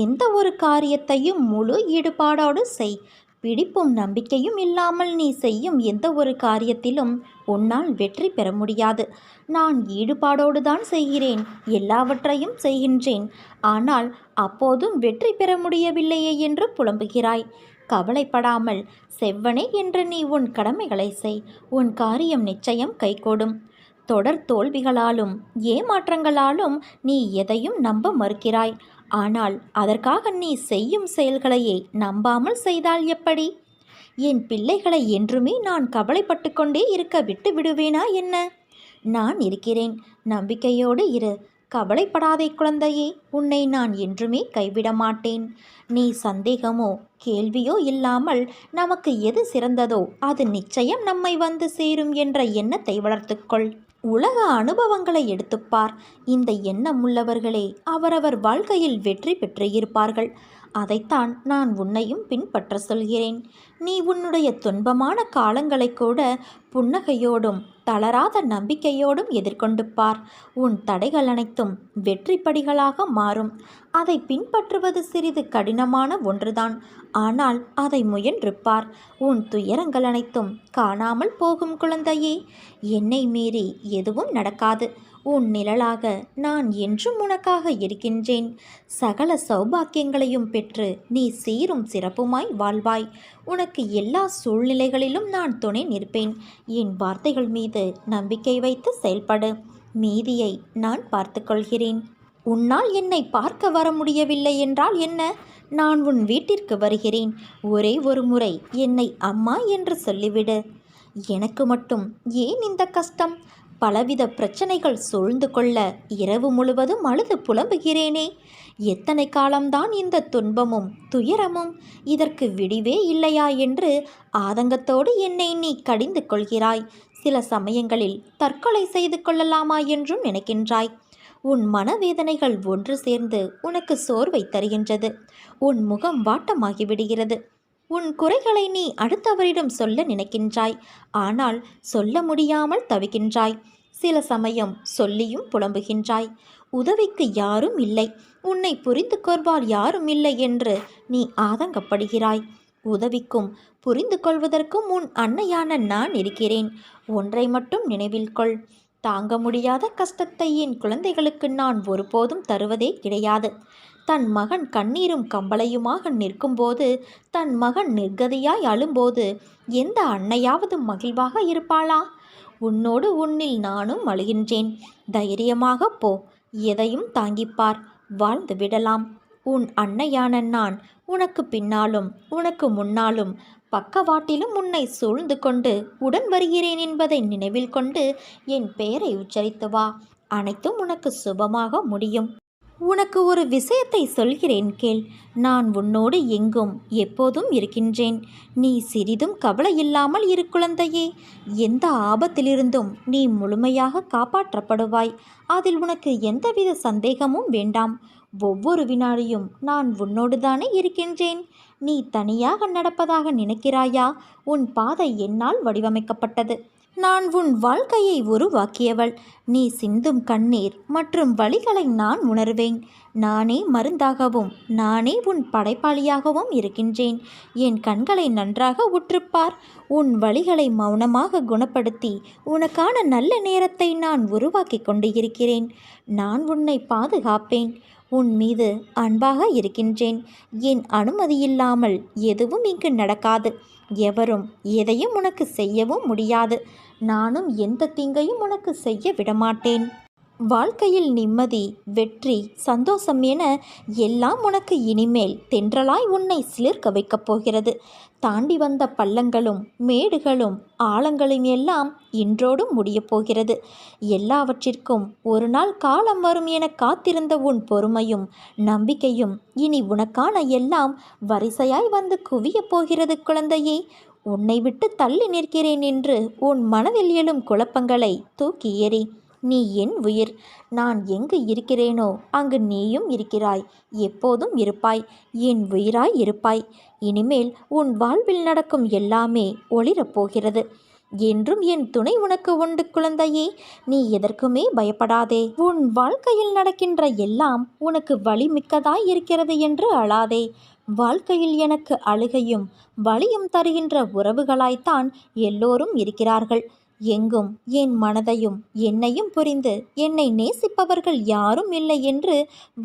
எந்த ஒரு காரியத்தையும் முழு ஈடுபாடோடு செய். பிடிப்பும் நம்பிக்கையும் இல்லாமல் நீ செய்யும் எந்த ஒரு காரியத்திலும் உன்னால் வெற்றி பெற முடியாது. நான் ஈடுபாடோடு தான் செய்கிறேன், எல்லாவற்றையும் செய்கின்றேன், ஆனால் அப்போதும் வெற்றி பெற முடியவில்லையே என்று புலம்புகிறாய். கவலைப்படாமல் செவ்வனே என்று நீ உன் கடமைகளை செய். உன் காரியம் நிச்சயம் கைகூடும். தொடர் தோல்விகளாலும் ஏமாற்றங்களாலும் நீ எதையும் நம்ப மறுக்கிறாய். ஆனால் அதற்காக நீ செய்யும் செயல்களையே நம்பாமல் செய்தால் எப்படி? என் பிள்ளைகளை என்றுமே நான் கவலைப்பட்டு கொண்டே இருக்க விட்டு விடுவேனா என்ன? நான் இருக்கிறேன், நம்பிக்கையோடு இரு. கவலைப்படாதே குழந்தையே, உன்னை நான் என்றுமே கைவிட மாட்டேன். நீ சந்தேகமோ கேள்வியோ இல்லாமல் நமக்கு எது சிறந்ததோ அது நிச்சயம் நம்மை வந்து சேரும் என்ற எண்ணத்தை வளர்த்துக்கொள். உலக அனுபவங்களை எடுத்துப்பார். இந்த எண்ணம் உள்ளவர்களே அவரவர் வாழ்க்கையில் வெற்றி பெற்று இருப்பார்கள். அதைத்தான் நான் உன்னையும் பின்பற்ற சொல்கிறேன். நீ உன்னுடைய துன்பமான காலங்களை கூட புன்னகையோடும் தளராத நம்பிக்கையோடும் எதிர்கொண்டு பார். உன் தடைகள் அனைத்தும் வெற்றி படிகளாக மாறும். அதை பின்பற்றுவது சிறிது கடினமான ஒன்றுதான், ஆனால் அதை முயன்று பார். உன் துயரங்கள் அனைத்தும் காணாமல் போகும் குழந்தையே. என்னை மீறி எதுவும் நடக்காது. உன் நிழலாக நான் என்றும் உனக்காக இருக்கின்றேன். சகல சௌபாக்கியங்களையும் பெற்று நீ சீரும் சிறப்புமாய் வாழ்வாய். உனக்கு எல்லா சூழ்நிலைகளிலும் நான் துணை நிற்பேன். என் வார்த்தைகள் மீது நம்பிக்கை வைத்து செயல்படு. மீதியை நான் பார்த்துக்கொள்கிறேன். உன்னால் என்னை பார்க்க வர முடியவில்லை என்றால் என்ன? நான் உன் வீட்டிற்கு வருகிறேன். ஒரே ஒரு முறை என்னை அம்மா என்று சொல்லிவிடு. எனக்கு மட்டும் ஏன் இந்த கஷ்டம்? பலவித பிரச்சனைகள் சூழ்ந்து கொள்ள இரவு முழுவதும் அழுது புலம்புகிறேனே. எத்தனை காலம்தான் இந்த துன்பமும் துயரமும்? இதற்கு விடிவே இல்லையா என்று ஆதங்கத்தோடு என்னை நீ கடிந்து கொள்கிறாய். சில சமயங்களில் தற்கொலை செய்து கொள்ளலாமா என்றும் நினைக்கின்றாய். உன் மனவேதனைகள் ஒன்று சேர்ந்து உனக்கு சோர்வை தருகின்றது. உன் முகம் வாட்டமாகிவிடுகிறது. உன் குறைகளை நீ அடுத்தவரிடம் சொல்ல நினைக்கின்றாய், ஆனால் சொல்ல முடியாமல் தவிக்கின்றாய். சில சமயம் சொல்லியும் புலம்புகின்றாய். உதவிக்கு யாரும் இல்லை, உன்னை புரிந்து கொள்வார் யாரும் இல்லை என்று நீ ஆதங்கப்படுகிறாய். உதவிக்கும் புரிந்து கொள்வதற்கும் உன் அன்னையான நான் இருக்கிறேன். ஒன்றை மட்டும் நினைவில் கொள். தாங்க முடியாத கஷ்டத்தை என் குழந்தைகளுக்கு நான் ஒருபோதும் தருவதே கிடையாது. தன் மகன் கண்ணீரும் கம்பளையுமாக நிற்கும்போது, தன் மகன் நிர்கதியாய் அழும்போது எந்த அன்னையாவது மகிழ்வாக இருப்பாளா? உன்னோடு உன்னில் நானும் அழுகின்றேன். தைரியமாக போ. எதையும் தாங்கிப்பார். வாழ்ந்து விடலாம். உன் அன்னையான நான் உனக்கு பின்னாலும் உனக்கு முன்னாலும் பக்கவாட்டிலும் உன்னை சூழ்ந்து கொண்டு உடன் வருகிறேன் என்பதை நினைவில் கொண்டு என் பெயரை உச்சரித்து வா. அனைத்தும் உனக்கு சுபமாக முடியும். உனக்கு ஒரு விஷயத்தை சொல்கிறேன் கேள். நான் உன்னோடு எங்கும் எப்போதும் இருக்கின்றேன். நீ சிறிதும் கவலை இல்லாமல் இரு குழந்தையே. எந்த ஆபத்திலிருந்தும் நீ முழுமையாக காப்பாற்றப்படுவாய். அதில் உனக்கு எந்தவித சந்தேகமும் வேண்டாம். ஒவ்வொரு வினாடியும் நான் உன்னோடு தானே இருக்கின்றேன். நீ தனியாக நடப்பதாக நினைக்கிறாயா? உன் பாதை என்னால் வடிவமைக்கப்பட்டது. நான் உன் வாழ்க்கையை உருவாக்கியவள். நீ சிந்தும் கண்ணீர் மற்றும் வலிகளை நான் உணர்வேன். நானே மருந்தாகவும் நானே உன் படைப்பாளியாகவும் இருக்கின்றேன். என் கண்களை நன்றாக உற்றுப்பார். உன் வலிகளை மௌனமாக குணப்படுத்தி உனக்கான நல்ல நேரத்தை நான் உருவாக்கி கொண்டு இருக்கிறேன். நான் உன்னை பாதுகாப்பேன். உன் மீது அன்பாக இருக்கின்றேன். என் அனுமதியில்லாமல் எதுவும் இங்கு நடக்காது. எவரும் எதையும் உனக்கு செய்யவும் முடியாது. நானும் எந்த தீங்கையும் உனக்கு செய்ய விடமாட்டேன். வாழ்க்கையில் நிம்மதி, வெற்றி, சந்தோஷம் என எல்லாம் உனக்கு இனிமேல் தென்றலாய் உன்னை சிலிர்க்க வைக்கப் போகிறது. தாண்டி வந்த பள்ளங்களும் மேடுகளும் ஆழங்களும் எல்லாம் இன்றோடும் முடியப் போகிறது. எல்லாவற்றிற்கும் ஒரு நாள் காலம் வரும் என காத்திருந்த உன் பொறுமையும் நம்பிக்கையும் இனி உனக்கான எல்லாம் வரிசையாய் வந்து குவியப் போகிறது குழந்தையே. உன்னை விட்டு தள்ளி நிற்கிறேன் என்று உன் மனதில் எழும் குழப்பங்களை தூக்கி எறி. நீ என் உயிர். நான் எங்கு இருக்கிறேனோ அங்கு நீயும் இருக்கிறாய். எப்போதும் இருப்பாய். என் உயிராய் இருப்பாய். இனிமேல் உன் வாழ்வில் நடக்கும் எல்லாமே ஒளிரப் போகிறது. என்றும் என் துணை உனக்கு உண்டு குழந்தையே. நீ எதற்குமே பயப்படாதே. உன் வாழ்க்கையில் நடக்கின்ற எல்லாம் உனக்கு வலிமிக்கதாய் இருக்கிறது என்று அழாதே. வாழ்க்கையில் எனக்கு அழுகையும் வலியும் தருகின்ற உறவுகளாய்த்தான் எல்லோரும் இருக்கிறார்கள். எங்கும் என் மனதையும் என்னையும் புரிந்து என்னை நேசிப்பவர்கள் யாரும் இல்லை என்று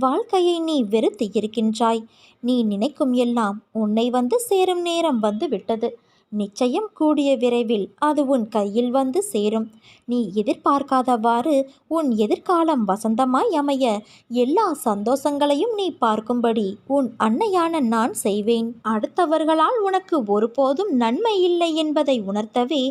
வாழ்க்கையை நீ வெறுத்து இருக்கின்றாய். நீ நினைக்கும் எல்லாம் உன்னை வந்து சேரும் நேரம் வந்து விட்டது. நிச்சயம் கூடிய விரைவில் அது உன் கையில் வந்து சேரும். நீ எதிர்பார்க்காதவாறு உன் எதிர்காலம் வசந்தமாய் அமைய எல்லா சந்தோஷங்களையும் நீ பார்க்கும்படி உன் அன்னையான நான் செய்வேன். அடுத்தவர்களால் உனக்கு ஒருபோதும் நன்மை இல்லை என்பதை உணர்த்தவே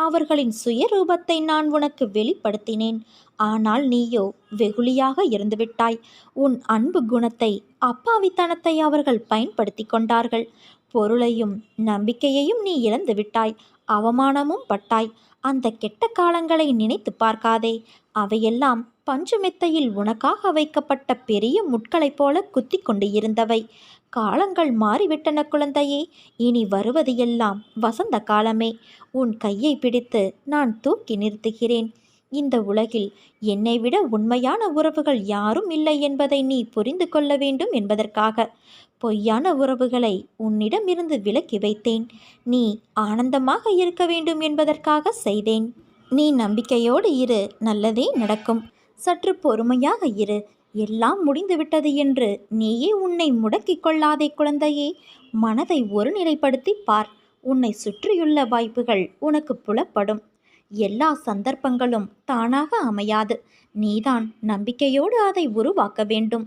அவர்களின் சுயரூபத்தை நான் உனக்கு வெளிப்படுத்தினேன். ஆனால் நீயோ வெகுளியாக இருந்துவிட்டாய். உன் அன்பு குணத்தை, அப்பாவித்தனத்தை அவர்கள் பயன்படுத்தி கொண்டார்கள். பொருளையும் நம்பிக்கையையும் நீ இழந்து விட்டாய். அவமானமும் பட்டாய். அந்த கெட்ட காலங்களை நினைத்து பார்க்காதே. அவையெல்லாம் பஞ்சுமெத்தையில் உனக்காக வைக்கப்பட்ட பெரிய முட்களைப் போல குத்தி கொண்டு இருந்தவை. காலங்கள் மாறிவிட்டன குழந்தையே. இனி வருவது எல்லாம் வசந்த காலமே. உன் கையை பிடித்து நான் தூக்கி நிறுத்துகிறேன். இந்த உலகில் என்னை விட உண்மையான உறவுகள் யாரும் இல்லை என்பதை நீ புரிந்து கொள்ள வேண்டும் என்பதற்காக பொய்யான உறவுகளை உன்னிடமிருந்து விலக்கி வைத்தேன். நீ ஆனந்தமாக இருக்க வேண்டும் என்பதற்காக செய்தேன். நீ நம்பிக்கையோடு இரு, நல்லதே நடக்கும். சற்று பொறுமையாக இரு. எல்லாம் முடிந்துவிட்டது என்று நீயே உன்னை முடக்கிக் கொள்ளாதே குழந்தையே. மனதை ஒருநிலைப்படுத்தி பார். உன்னை சுற்றியுள்ள வாய்ப்புகள் உனக்கு புலப்படும். எல்லா சந்தர்ப்பங்களும் தானாக அமையாது. நீதான் நம்பிக்கையோடு அதை உருவாக்க வேண்டும்.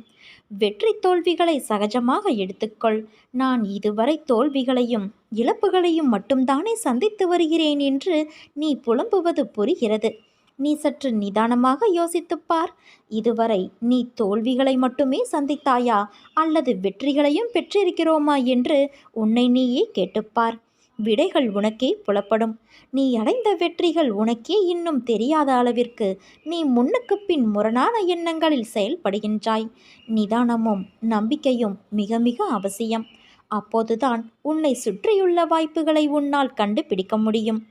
வெற்றி தோல்விகளை சகஜமாக எடுத்துக்கொள். நான் இதுவரை தோல்விகளையும் இழப்புகளையும் மட்டும்தானே சந்தித்து வருகிறேன் என்று நீ புலம்புவது புரிகிறது. நீ சற்று நிதானமாக யோசித்துப்பார். இதுவரை நீ தோல்விகளை மட்டுமே சந்தித்தாயா அல்லது வெற்றிகளையும் பெற்றிருக்கிறோமா என்று உன்னை நீயே கேட்டுப்பார். விடைகள் உனக்கே புலப்படும். நீ அடைந்த வெற்றிகள் உனக்கே இன்னும் தெரியாத அளவிற்கு நீ முன்னுக்கு பின் முரணான எண்ணங்களில் செயல்படுகின்றாய். நிதானமும் நம்பிக்கையும் மிக மிக அவசியம். அப்போதுதான் உன்னை சுற்றியுள்ள வாய்ப்புகளை உன்னால் கண்டுபிடிக்க முடியும்.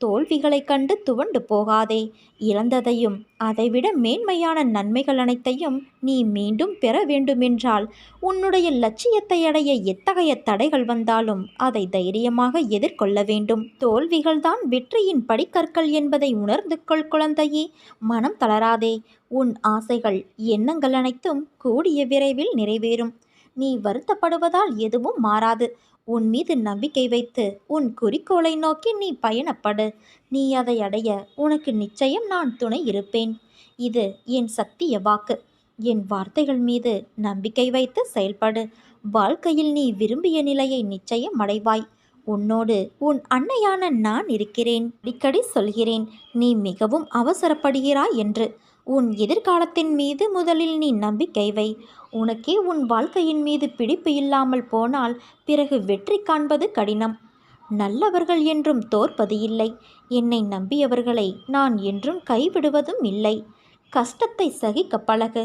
தோல்விகளை கண்டு துவண்டு போகாதே. இழந்ததையும் அதைவிட மேன்மையான நன்மைகள் அனைத்தையும் நீ மீண்டும் பெற வேண்டுமென்றால் உன்னுடைய லட்சியத்தை அடைய எத்தகைய தடைகள் வந்தாலும் அதை தைரியமாக எதிர்கொள்ள வேண்டும். தோல்விகள்தான் வெற்றியின் படிக்கற்கள் என்பதை உணர்ந்து கொள் குழந்தையே. மனம் தளராதே. உன் ஆசைகள், எண்ணங்கள் அனைத்தும் கூடிய விரைவில் நிறைவேறும். நீ வருத்தப்படுவதால் எதுவும் மாறாது. உன் மீது நம்பிக்கை வைத்து உன் குறிக்கோளை நோக்கி நீ பயணப்படு. நீ அதை அடைய உனக்கு நிச்சயம் நான் துணை இருப்பேன். இது என் சத்திய வாக்கு. என் வார்த்தைகள் மீது நம்பிக்கை வைத்து செயல்படு. வாழ்க்கையில் நீ விரும்பிய நிலையை நிச்சயம் அடைவாய். உன்னோடு உன் அன்னையான நான் இருக்கிறேன். அடிக்கடி சொல்கிறேன், நீ மிகவும் அவசரப்படுகிறாய் என்று. உன் எதிர்காலத்தின் மீது முதலில் நீ நம்பிக்கை வை. உனக்கே உன் வாழ்க்கையின் மீது பிடிப்பு இல்லாமல் போனால் பிறகு வெற்றி காண்பது கடினம். நல்லவர்கள் என்றும் தோற்பது இல்லை. என்னை நம்பியவர்களை நான் என்றும் கைவிடுவதும் இல்லை. கஷ்டத்தை சகிக்க பழகு.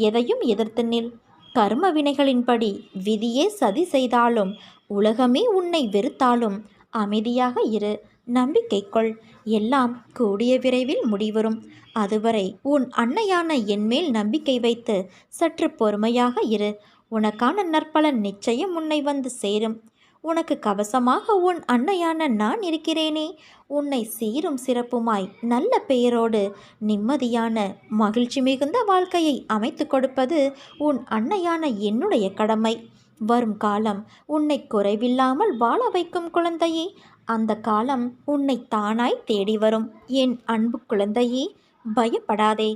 எதையும் எதிர்த்து நில். கர்ம வினைகளின்படி விதியே சதி செய்தாலும் உலகமே உன்னை வெறுத்தாலும் அமைதியாக இரு. நம்பிக்கை கொள். எல்லாம் கூடிய விரைவில் முடிவரும். அதுவரை உன் அன்னையான என்மேல் நம்பிக்கை வைத்து சற்று பொறுமையாக இரு. உனக்கான நற்பலன் நிச்சயம் உன்னை வந்து சேரும். உனக்கு கவசமாக உன் அன்னையான நான் இருக்கிறேனே. உன்னை சீரும் சிறப்புமாய் நல்ல பெயரோடு நிம்மதியான மகிழ்ச்சி மிகுந்த வாழ்க்கையை அமைத்து கொடுப்பது உன் அன்னையான என்னுடைய கடமை. வரும் காலம் உன்னை குறைவில்லாமல் வாழ வைக்கும் குழந்தையே. அந்த காலம் உன்னை தானாய் தேடி வரும். என் அன்பு குழந்தையே, பயப்படாதே.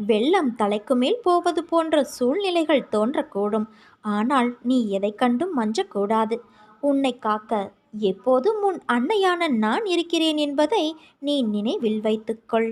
வெள்ளம் தலைக்கு மேல் போவது போன்ற சூழ்நிலைகள் தோன்றக்கூடும். ஆனால் நீ எதை கண்டும் மஞ்சக்கூடாது. உன்னை காக்க எப்போதும் உன் அன்னையான நான் இருக்கிறேன் என்பதை நீ நினைவில் வைத்துக்கொள்.